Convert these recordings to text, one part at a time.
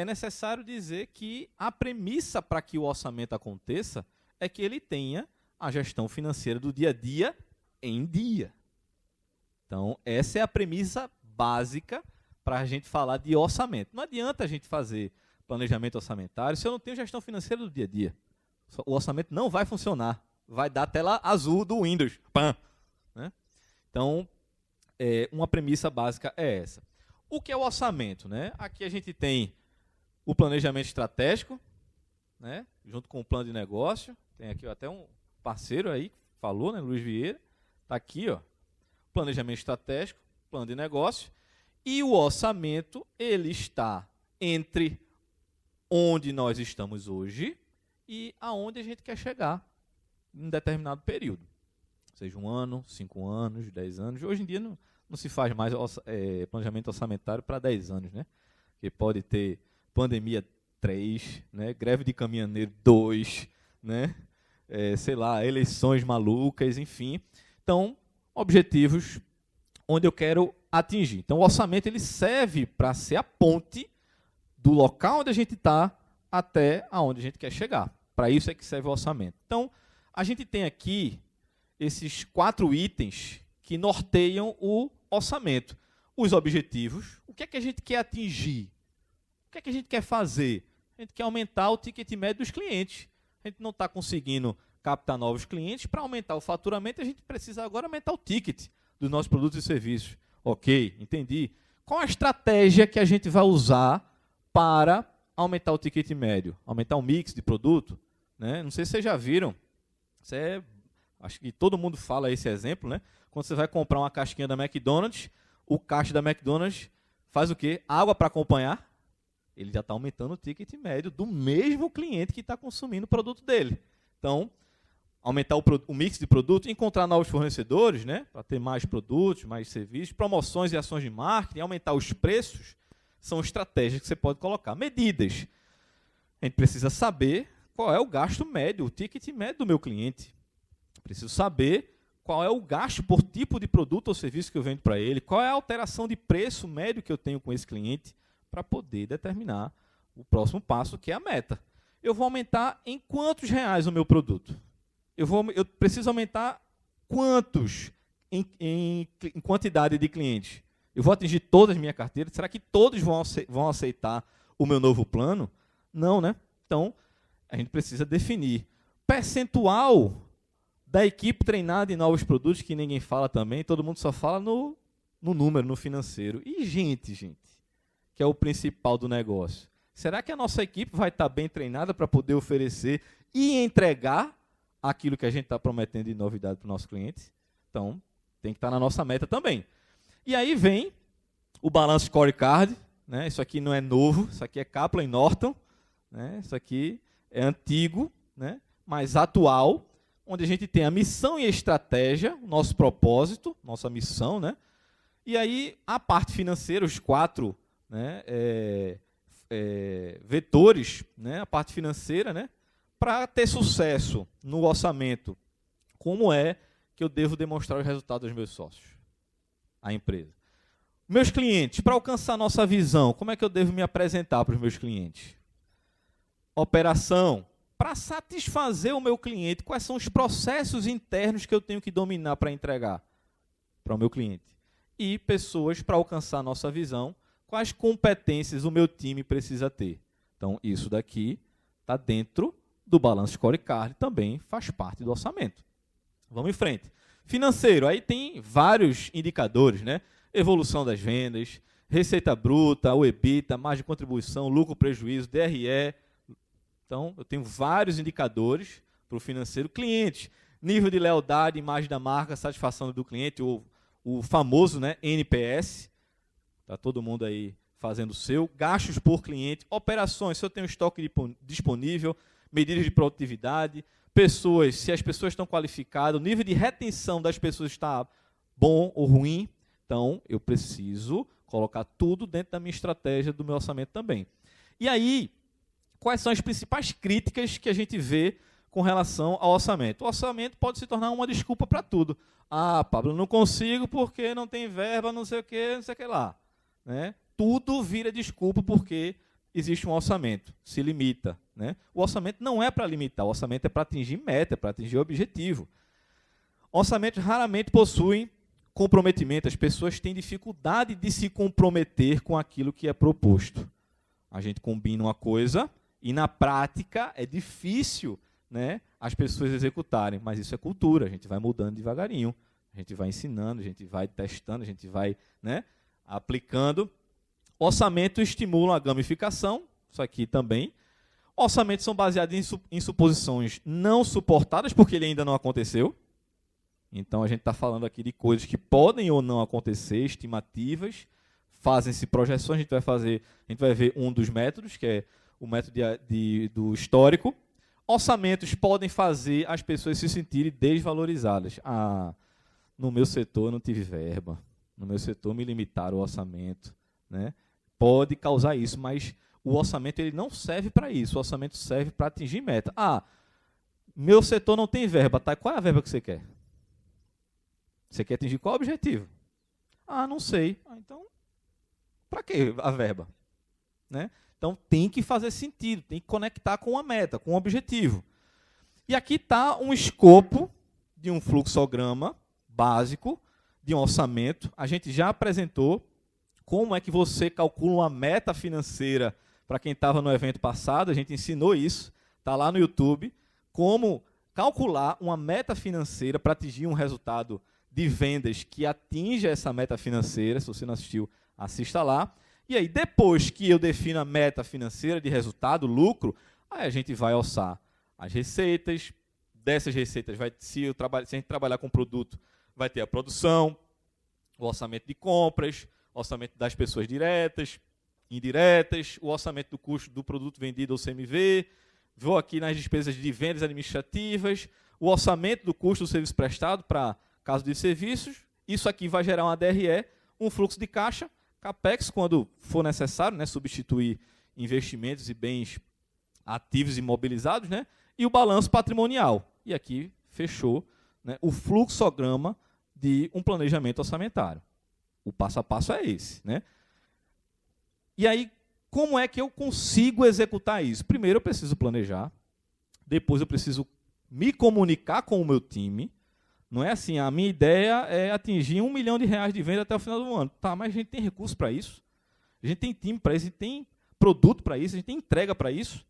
é necessário dizer que a premissa para que o orçamento aconteça é que ele tenha a gestão financeira do dia a dia em dia. Então, essa é a premissa básica para a gente falar de orçamento. Não adianta a gente fazer planejamento orçamentário se eu não tenho gestão financeira do dia a dia. O orçamento não vai funcionar. Vai dar a tela azul do Windows. Pam! Né? Então, uma premissa básica é essa. O que é o orçamento? Né? Aqui a gente tem o planejamento estratégico, né? Junto com o plano de negócio. Tem aqui até um parceiro aí que falou, né? Luiz Vieira. Está aqui, ó. Planejamento estratégico, plano de negócio. E o orçamento, ele está entre onde nós estamos hoje e aonde a gente quer chegar em um determinado período. Seja 1 ano, 5 anos, 10 anos. Hoje em dia não se faz mais planejamento orçamentário para 10 anos, né? Porque pode ter pandemia 3, né? Greve de caminhoneiro 2, né? Sei lá, eleições malucas, enfim. Então, objetivos onde eu quero atingir. Então, o orçamento ele serve para ser a ponte do local onde a gente está até aonde a gente quer chegar. Para isso é que serve o orçamento. Então, a gente tem aqui esses 4 itens que norteiam o orçamento. Os objetivos, o que é que a gente quer atingir? O que é que a gente quer fazer? A gente quer aumentar o ticket médio dos clientes. A gente não está conseguindo captar novos clientes. Para aumentar o faturamento, a gente precisa agora aumentar o ticket dos nossos produtos e serviços. Ok, entendi. Qual a estratégia que a gente vai usar para aumentar o ticket médio? Aumentar o mix de produto? Né? Não sei se vocês já viram. Acho que todo mundo fala esse exemplo, né? Quando você vai comprar uma casquinha da McDonald's, o caixa da McDonald's faz o quê? Água para acompanhar. Ele já está aumentando o ticket médio do mesmo cliente que está consumindo o produto dele. Então, aumentar o mix de produto, encontrar novos fornecedores, né? Para ter mais produtos, mais serviços, promoções e ações de marketing, aumentar os preços, são estratégias que você pode colocar. Medidas. A gente precisa saber qual é o gasto médio, o ticket médio do meu cliente. Preciso saber qual é o gasto por tipo de produto ou serviço que eu vendo para ele, qual é a alteração de preço médio que eu tenho com esse cliente, para poder determinar o próximo passo, que é a meta. Eu vou aumentar em quantos reais o meu produto? Eu preciso aumentar quantos em quantidade de clientes? Eu vou atingir todas as minhas carteiras? Será que todos vão aceitar o meu novo plano? Não, né? Então, a gente precisa definir percentual da equipe treinada em novos produtos, que ninguém fala também, todo mundo só fala no número, no financeiro. E gente, que é o principal do negócio. Será que a nossa equipe vai estar bem treinada para poder oferecer e entregar aquilo que a gente está prometendo de novidade para o nosso cliente? Então, tem que estar na nossa meta também. E aí vem o Balance Scorecard, né? Isso aqui não é novo, isso aqui é Kaplan e Norton, né? Isso aqui é antigo, né? Mas atual, onde a gente tem a missão e a estratégia, o nosso propósito, nossa missão, né? E aí a parte financeira, os 4, né, vetores, né, a parte financeira, né, para ter sucesso no orçamento, como é que eu devo demonstrar os resultados dos meus sócios, a empresa. Meus clientes, para alcançar nossa visão, como é que eu devo me apresentar para os meus clientes? Operação, para satisfazer o meu cliente, quais são os processos internos que eu tenho que dominar para entregar para o meu cliente? E pessoas, para alcançar nossa visão, quais competências o meu time precisa ter. Então, isso daqui está dentro do Balance Scorecard, também faz parte do orçamento. Vamos em frente. Financeiro, aí tem vários indicadores, né? Evolução das vendas, receita bruta, o EBITDA, margem de contribuição, lucro, prejuízo, DRE. Então, eu tenho vários indicadores para o financeiro. Clientes, nível de lealdade, imagem da marca, satisfação do cliente, o famoso, né, NPS. Está todo mundo aí fazendo o seu. Gastos por cliente, operações, se eu tenho estoque disponível, medidas de produtividade, pessoas, se as pessoas estão qualificadas, o nível de retenção das pessoas está bom ou ruim. Então, eu preciso colocar tudo dentro da minha estratégia, do meu orçamento também. E aí, quais são as principais críticas que a gente vê com relação ao orçamento? O orçamento pode se tornar uma desculpa para tudo. Ah, Pablo, não consigo porque não tem verba, não sei o que lá. Né? Tudo vira desculpa porque existe um orçamento, se limita, né? O orçamento não é para limitar, o orçamento é para atingir meta, é para atingir objetivo. Orçamentos raramente possuem comprometimento, as pessoas têm dificuldade de se comprometer com aquilo que é proposto. A gente combina uma coisa e, na prática, é difícil, né, as pessoas executarem, mas isso é cultura, a gente vai mudando devagarinho, a gente vai ensinando, a gente vai testando, a gente vai, né, aplicando. Orçamento estimula a gamificação, isso aqui também. Orçamentos são baseados em suposições não suportadas, porque ele ainda não aconteceu. Então, a gente está falando aqui de coisas que podem ou não acontecer, estimativas, fazem-se projeções, a gente vai ver um dos métodos, que é o método do histórico. Orçamentos podem fazer as pessoas se sentirem desvalorizadas. No meu setor eu não tive verba, no meu setor me limitaram o orçamento, né? Pode causar isso, mas o orçamento ele não serve para isso, o orçamento serve para atingir meta. Meu setor não tem verba, tá? Qual é a verba que você quer? Você quer atingir qual objetivo? Não sei. Então, para que a verba? Né? Então, tem que fazer sentido, tem que conectar com a meta, com o objetivo. E aqui está um escopo de um fluxograma básico, de um orçamento. A gente já apresentou como é que você calcula uma meta financeira para quem estava no evento passado. A gente ensinou isso, está lá no YouTube, como calcular uma meta financeira para atingir um resultado de vendas que atinja essa meta financeira. Se você não assistiu, assista lá. E aí, depois que eu defino a meta financeira de resultado, lucro, aí a gente vai orçar as receitas. Dessas receitas, se a gente trabalhar com produto, vai ter a produção, o orçamento de compras, o orçamento das pessoas diretas, indiretas, o orçamento do custo do produto vendido ou CMV. Vou aqui nas despesas de vendas administrativas, o orçamento do custo do serviço prestado para caso de serviços. Isso aqui vai gerar uma DRE, um fluxo de caixa, CAPEX, quando for necessário, né, substituir investimentos e bens ativos imobilizados, né, e o balanço patrimonial. E aqui fechou, né, o fluxograma de um planejamento orçamentário. O passo a passo é esse. Né? E aí, como é que eu consigo executar isso? Primeiro eu preciso planejar, depois eu preciso me comunicar com o meu time. Não é assim, a minha ideia é atingir R$1 milhão de venda até o final do ano. Tá, mas a gente tem recurso para isso, a gente tem time para isso, a gente tem produto para isso, a gente tem entrega para isso.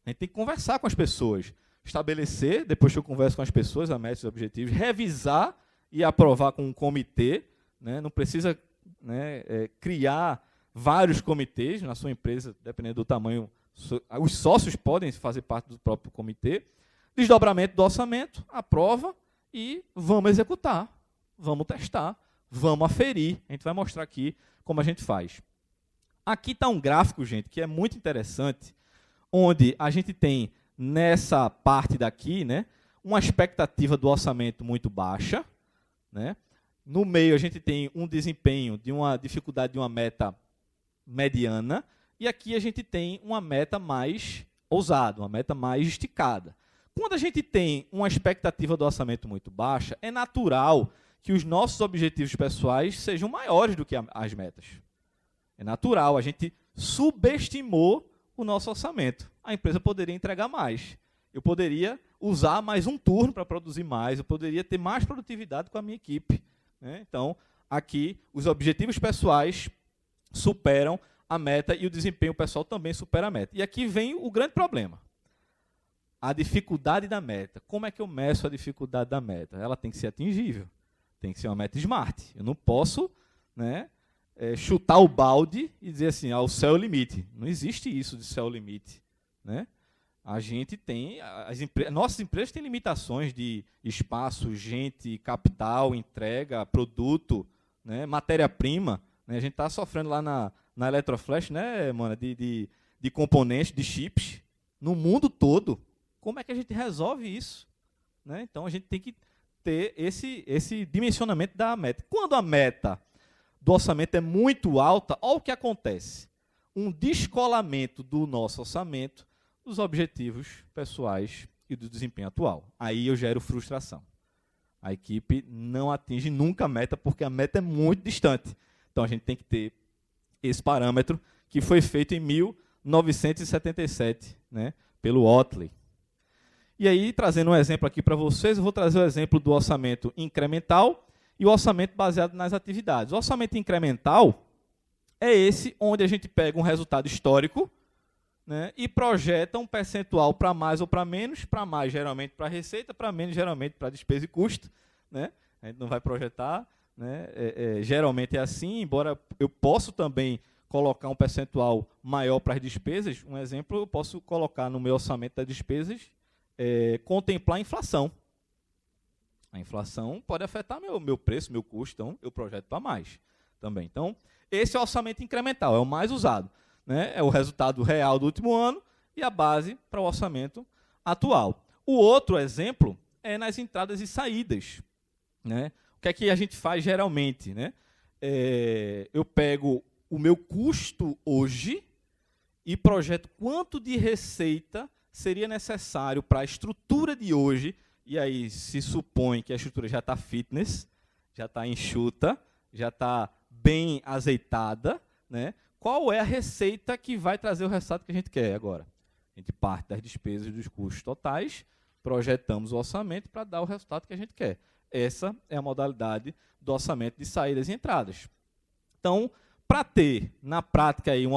A gente tem que conversar com as pessoas, estabelecer, depois que eu converso com as pessoas, a meta e os objetivos, revisar e aprovar com um comitê. Né? Não precisa, né, criar vários comitês na sua empresa, dependendo do tamanho. Os sócios podem fazer parte do próprio comitê. Desdobramento do orçamento, aprova e vamos executar, vamos testar, vamos aferir. A gente vai mostrar aqui como a gente faz. Aqui está um gráfico, gente, que é muito interessante, onde a gente tem nessa parte daqui, né, uma expectativa do orçamento muito baixa, né? No meio a gente tem um desempenho de uma dificuldade de uma meta mediana, e aqui a gente tem uma meta mais ousada, uma meta mais esticada. Quando a gente tem uma expectativa do orçamento muito baixa, é natural que os nossos objetivos pessoais sejam maiores do que as metas. É natural, a gente subestimou o nosso orçamento. A empresa poderia entregar mais. Eu poderia usar mais um turno para produzir mais, eu poderia ter mais produtividade com a minha equipe. Né? Então, aqui, os objetivos pessoais superam a meta e o desempenho pessoal também supera a meta. E aqui vem o grande problema. A dificuldade da meta. Como é que eu meço a dificuldade da meta? Ela tem que ser atingível. Tem que ser uma meta smart. Eu não posso, né, chutar o balde e dizer assim, o céu é o limite. Não existe isso de céu é o limite. Né? A gente tem, nossas empresas têm limitações de espaço, gente, capital, entrega, produto, né, matéria-prima. Né? A gente está sofrendo lá na Eletroflash, né, mano, de componentes, de chips, no mundo todo. Como é que a gente resolve isso? Né? Então, a gente tem que ter esse dimensionamento da meta. Quando a meta do orçamento é muito alta, olha o que acontece. Um descolamento do nosso orçamento dos objetivos pessoais e do desempenho atual. Aí eu gero frustração. A equipe não atinge nunca a meta, porque a meta é muito distante. Então, a gente tem que ter esse parâmetro que foi feito em 977, né, pelo Otley. E aí, trazendo um exemplo aqui para vocês, eu vou trazer o exemplo do orçamento incremental e o orçamento baseado nas atividades. O orçamento incremental é esse onde a gente pega um resultado histórico, né, e projeta um percentual para mais ou para menos, para mais geralmente para receita, para menos geralmente para despesa e custo. Né? A gente não vai projetar, né, geralmente é assim, embora eu possa também colocar um percentual maior para as despesas. Um exemplo, eu posso colocar no meu orçamento das despesas, contemplar a inflação. A inflação pode afetar meu preço, meu custo, então eu projeto para mais também. Então, esse é o orçamento incremental, é o mais usado. Né? É o resultado real do último ano e a base para o orçamento atual. O outro exemplo é nas entradas e saídas. Né? O que é que a gente faz geralmente? Né? Eu pego o meu custo hoje e projeto quanto de receita seria necessário para a estrutura de hoje, e aí se supõe que a estrutura já está fitness, já está enxuta, já está bem azeitada, né? Qual é a receita que vai trazer o resultado que a gente quer agora? A gente parte das despesas e dos custos totais, projetamos o orçamento para dar o resultado que a gente quer. Essa é a modalidade do orçamento de saídas e entradas. Então, para ter, na prática, aí, um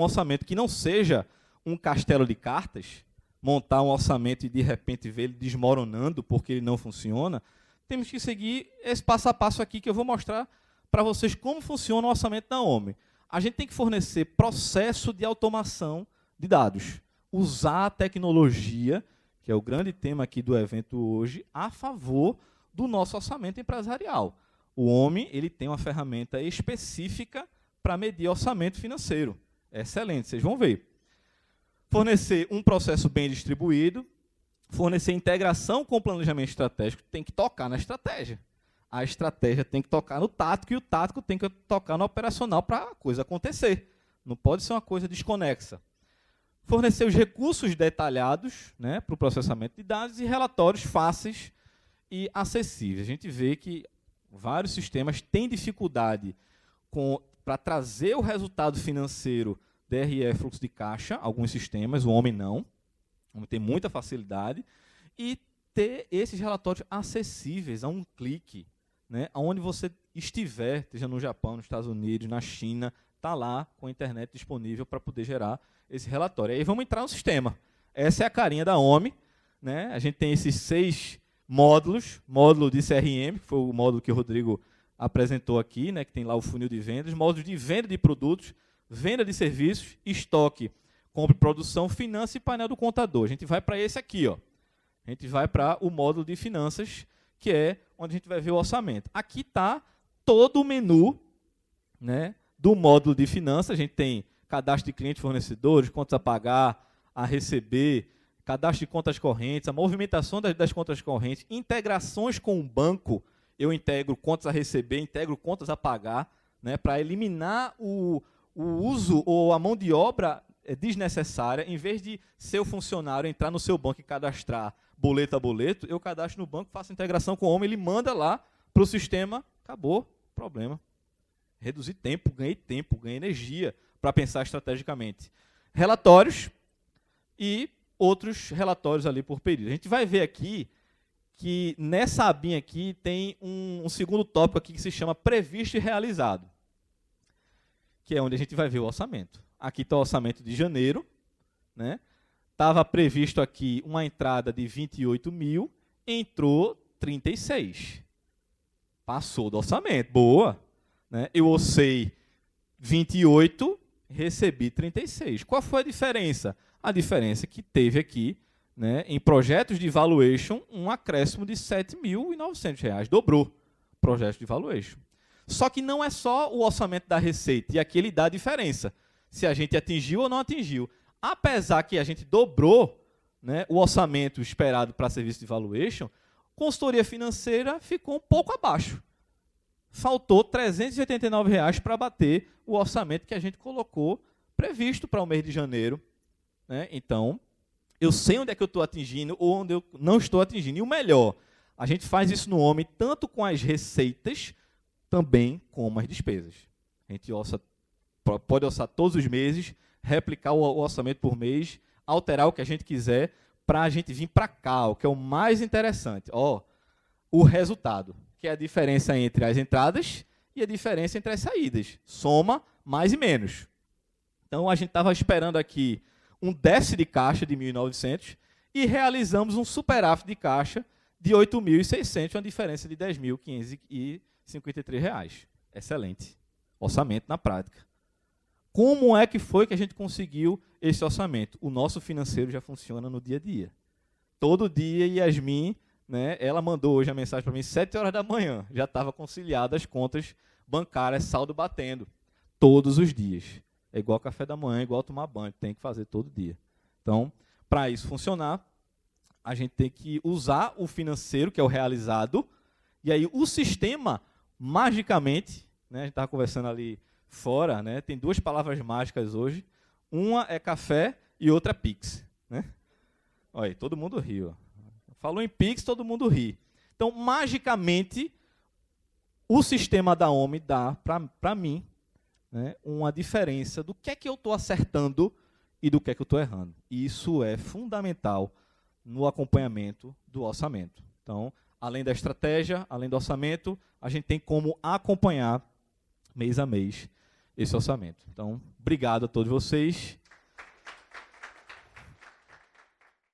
orçamento que não seja um castelo de cartas, montar um orçamento e, de repente, ver ele desmoronando porque ele não funciona, temos que seguir esse passo a passo aqui que eu vou mostrar para vocês como funciona o orçamento da OMI. A gente tem que fornecer processo de automação de dados, usar a tecnologia, que é o grande tema aqui do evento hoje, a favor do nosso orçamento empresarial. O OMI ele tem uma ferramenta específica para medir orçamento financeiro. É excelente, vocês vão ver. Fornecer um processo bem distribuído, fornecer integração com o planejamento estratégico, tem que tocar na estratégia. A estratégia tem que tocar no tático e o tático tem que tocar no operacional para a coisa acontecer. Não pode ser uma coisa desconexa. Fornecer os recursos detalhados, né, para o processamento de dados e relatórios fáceis e acessíveis. A gente vê que vários sistemas têm dificuldade para trazer o resultado financeiro DRE, fluxo de caixa, alguns sistemas, o OMI não. O OMI tem muita facilidade. E ter esses relatórios acessíveis a um clique, né, onde você estiver, seja no Japão, nos Estados Unidos, na China, está lá com a internet disponível para poder gerar esse relatório. Aí vamos entrar no sistema. Essa é a carinha da OMI. Né? A gente tem esses 6 módulos, módulo de CRM, que foi o módulo que o Rodrigo apresentou aqui, né, que tem lá o funil de vendas, módulos de venda de produtos, venda de serviços, estoque, compra e produção, finanças e painel do contador. A gente vai para esse aqui, ó. A gente vai para o módulo de finanças, que é onde a gente vai ver o orçamento. Aqui está todo o menu, né, do módulo de finanças. A gente tem cadastro de clientes, fornecedores, contas a pagar, a receber, cadastro de contas correntes, a movimentação das contas correntes, integrações com o banco. Eu integro contas a receber, integro contas a pagar, né, para eliminar o uso ou a mão de obra desnecessária. Em vez de seu funcionário entrar no seu banco e cadastrar boleto a boleto, eu cadastro no banco, faço integração com o homem, ele manda lá para o sistema, acabou, problema. Reduzi tempo, ganhei energia para pensar estrategicamente. Relatórios e outros relatórios ali por período. A gente vai ver aqui que nessa abinha aqui tem um segundo tópico aqui que se chama previsto e realizado, que é onde a gente vai ver o orçamento. Aqui está o orçamento de janeiro, né? Estava previsto aqui uma entrada de 28 mil, entrou 36. Passou do orçamento, boa. Né? Eu orcei 28, recebi 36. Qual foi a diferença? A diferença é que teve aqui, né, em projetos de valuation, um acréscimo de R$ 7.900, dobrou projetos de valuation. Só que não é só o orçamento da receita, e aqui ele dá a diferença, se a gente atingiu ou não atingiu. Apesar que a gente dobrou, né, o orçamento esperado para serviço de valuation, consultoria financeira ficou um pouco abaixo. Faltou R$ 389 para bater o orçamento que a gente colocou previsto para o mês de janeiro. Né? Então, eu sei onde é que eu estou atingindo ou onde eu não estou atingindo. E o melhor, a gente faz isso no OMI tanto com as receitas, também com as despesas. A gente pode orçar todos os meses, replicar o orçamento por mês, alterar o que a gente quiser, para a gente vir para cá, o que é o mais interessante. O resultado, que é a diferença entre as entradas e a diferença entre as saídas. Soma mais e menos. Então, a gente estava esperando aqui um déficit de caixa de 1.900 e realizamos um superávit de caixa de 8.600, uma diferença de R$ 10.553. Excelente. Orçamento na prática. Como é que foi que a gente conseguiu esse orçamento? O nosso financeiro já funciona no dia a dia. Todo dia, Yasmin, né, ela mandou hoje a mensagem para mim, 7 horas da manhã, já estava conciliada as contas bancárias, saldo batendo, todos os dias. É igual café da manhã, igual tomar banho, tem que fazer todo dia. Então, para isso funcionar, a gente tem que usar o financeiro, que é o realizado, e aí o sistema, magicamente, né, a gente estava conversando ali fora, né, tem 2 palavras mágicas hoje, uma é café e outra é Pix. Né? Olha aí, todo mundo riu. Falou em Pix, todo mundo ri. Então, magicamente, o sistema da OMI dá para mim, né, uma diferença do que é que eu estou acertando e do que é que eu estou errando. E isso é fundamental no acompanhamento do orçamento. Então, além da estratégia, além do orçamento, a gente tem como acompanhar mês a mês esse orçamento. Então, obrigado a todos vocês